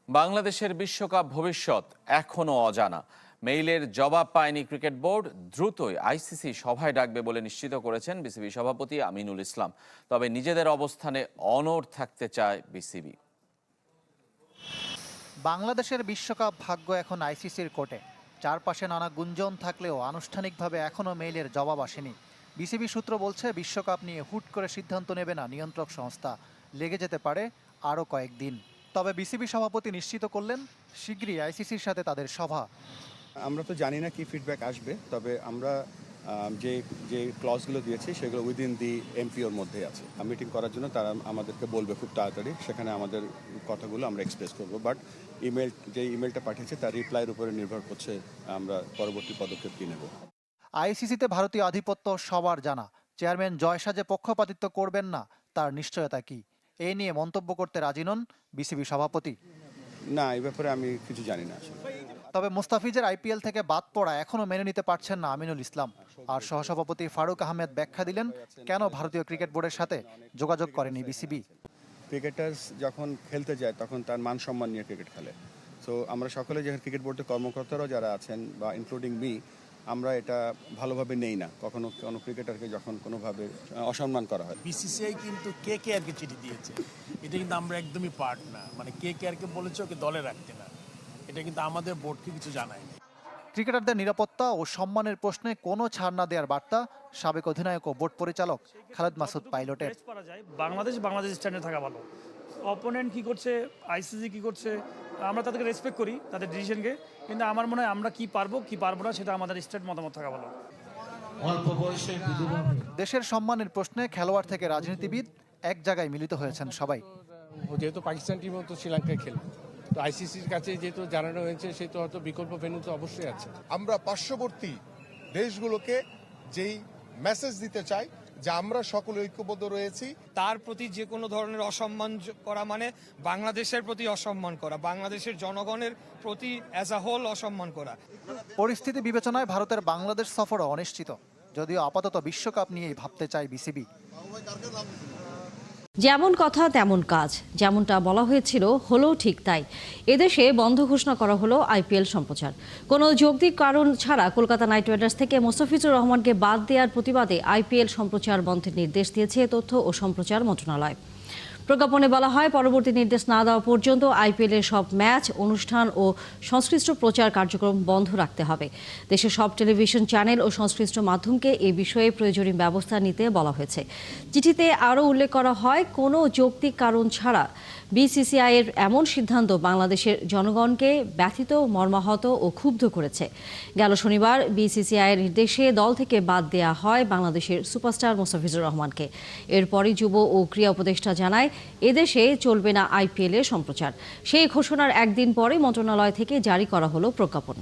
বাংলাদেশের বিশ্বকাপ ভবিষ্যৎ এখনো অজানা। মেইলের জবাব পায়নি ক্রিকেট বোর্ড। দ্রুতই আইসিসি সভায় ডাকবে বলে নিশ্চিত করেছেন বিসিবি সভাপতি আমিনুল ইসলাম। তবে নিজেদের অবস্থানে অনড় থাকতে চায় বিসিবি। বাংলাদেশের বিশ্বকাপ ভাগ্য এখন আইসিসির কোর্টে। চারপাশে নানা গুঞ্জন থাকলেও আনুষ্ঠানিকভাবে এখনও মেইলের জবাব আসেনি। বিসিবি সূত্র বলছে বিশ্বকাপ নিয়ে হুট করে সিদ্ধান্ত নেবে না নিয়ন্ত্রক সংস্থা, লেগে যেতে পারে আরও কয়েকদিন। তবে বিসিবি সভাপতি নিশ্চিত করলেন শীঘ্রই আইসিসির সাথে তাদের সভা। আমরা তো জানি না কি ফিডব্যাক আসবে, তবে আমরা যে যে ক্লজগুলো দিয়েছি সেগুলো উইদিন দি এমপিওর মধ্যে আছে। মিটিং করার জন্য তারা আমাদেরকে বলবে খুব তাড়াতাড়ি, সেখানে আমাদের কথাগুলো আমরা এক্সপ্রেস করবো। বাট যে ইমেলটা পাঠিয়েছে তার রিপ্লাইয়ের উপরে নির্ভর করছে আমরা পরবর্তী পদক্ষেপ কী নেব। আইসিসিতে ভারতীয় আধিপত্য সবার জানা। চেয়ারম্যান জয়শা যে পক্ষপাতিত্ব করবেন না তার নিশ্চয়তা কি, এ নিয়ে মন্তব্য করতে রাজি নন বিসিবি সভাপতি। না, এই ব্যাপারে আমি কিছু জানি না আসলে। তবে মুস্তাফিজের আইপিএল থেকে বাদ পড়া এখনও মেনে নিতে পারছেন না আমিনুল ইসলাম। আর সহসভাপতি ফারুক আহমেদ ব্যাখ্যা দিলেন কেন ভারতীয় ক্রিকেট বোর্ডের সাথে যোগাযোগ করেনি বিসিবি। ক্রিকেটার্স যখন খেলতে যায় তখন তার মান সম্মান নিয়ে ক্রিকেট খেলে। সো আমরা সকলে যখন ক্রিকেট বোর্ডের কর্মকর্তারাও যারা আছেন বা ইনক্লুডিং মি, আমরা এটা ভালোভাবে নেই না কখনো কোনো ক্রিকেটারকে যখন কোনোভাবে অসম্মান করা হয়। বিসিসিআই কিন্তু কেকেআরকে চিঠি দিয়েছে, এটা কিন্তু আমরা একদমই পার্ট না। মানে কেকেআরকে বলেছে ওকে দলে রাখতে না, এটা কিন্তু আমাদের বোর্ডকে কিছু জানায়নি। ক্রিকেটারদের নিরাপত্তা ও সম্মানের প্রশ্নে কোনো ছাড় না দেওয়ার বার্তা সাবেক অধিনায়ক ও বোর্ড পরিচালক খালেদ মাসুদ পাইলটের। বাংলাদেশ স্ট্যান্ডে থাকা ভালো। অপোনেন্ট কি করছে, আইসিসি কি করছে, আমরা তাদেরকে রেসপেক্ট করি তাদের ডিসিশনকে, কিন্তু আমার মনে হয় আমরা কি পারবো কি পারবো না সেটা আমাদের স্টেট মতামত থাকা ভালো। দেশের সম্মানের প্রশ্নে খেলোয়াড় থেকে রাজনীতিবিদ এক জায়গায় মিলিত হয়েছেন সবাই। যেহেতু পাকিস্তান টিমও তো শ্রীলঙ্কায় খেলবে, তো আইসিসির কাছে যেহেতু জানানো হয়েছে সে তো হয়তো বিকল্প ভেন্যু তো অবশ্যই আছে। আমরা পার্শ্ববর্তী দেশগুলোকে যেই মেসেজ দিতে চাই যে আমরা সকলে ঐক্যবদ্ধ রয়েছি। তার প্রতি যে কোনো ধরনের অসম্মান করা মানে বাংলাদেশের প্রতি অসম্মান করা, বাংলাদেশের জনগণের প্রতি অ্যাজ আ হোল অসম্মান করা। পরিস্থিতি বিবেচনায় ভারতের বাংলাদেশ সফরও অনিশ্চিত, যদিও আপাতত বিশ্বকাপ নিয়েই ভাবতে চায় বিসিবি। যেমন কথা তেমন কাজ, যেমনটা বলা হয়েছিল হলো ঠিক তাই। এদেশে বন্ধ ঘোষণা করা হলো আইপিএল সম্প্রচার। কোনো যৌক্তিক কারণ ছাড়া কলকাতা নাইট রাইডার্স থেকে মোস্তাফিজুর রহমানকে বাদ দেওয়ার প্রতিবাদে আইপিএল সম্প্রচার বন্ধের নির্দেশ দিয়েছে তথ্য ও সম্প্রচার মন্ত্রণালয়। প্রজ্ঞাপনে বলা হয়, পরবর্তী নির্দেশ না দেওয়া পর্যন্ত আইপিএলের সব ম্যাচ, অনুষ্ঠান ও সংশ্লিষ্ট প্রচার কার্যক্রম বন্ধ রাখতে হবে। দেশের সব টেলিভিশন চ্যানেল ও সংশ্লিষ্ট মাধ্যমকে এ বিষয়ে প্রয়োজনীয় ব্যবস্থা নিতে বলা হয়েছে। চিঠিতে আরও উল্লেখ করা হয়, কোনো যৌক্তিক কারণ ছাড়া বিসিসিআই এর এমন সিদ্ধান্ত বাংলাদেশের জনগণকে ব্যথিত, মর্মাহত ও ক্ষুব্ধ করেছে। গেল শনিবার বিসিসিআই এর নির্দেশে দল থেকে বাদ দেওয়া হয় বাংলাদেশের সুপারস্টার মোস্তাফিজুর রহমানকে। এরপরই যুব ও ক্রীড়া উপদেষ্টা জানায়, এদেশে চলবে না আইপিএল এর সম্প্রচার। সেই ঘোষণার একদিন পরে মন্ত্রণালয় থেকে জারি করা হলো প্রজ্ঞাপন।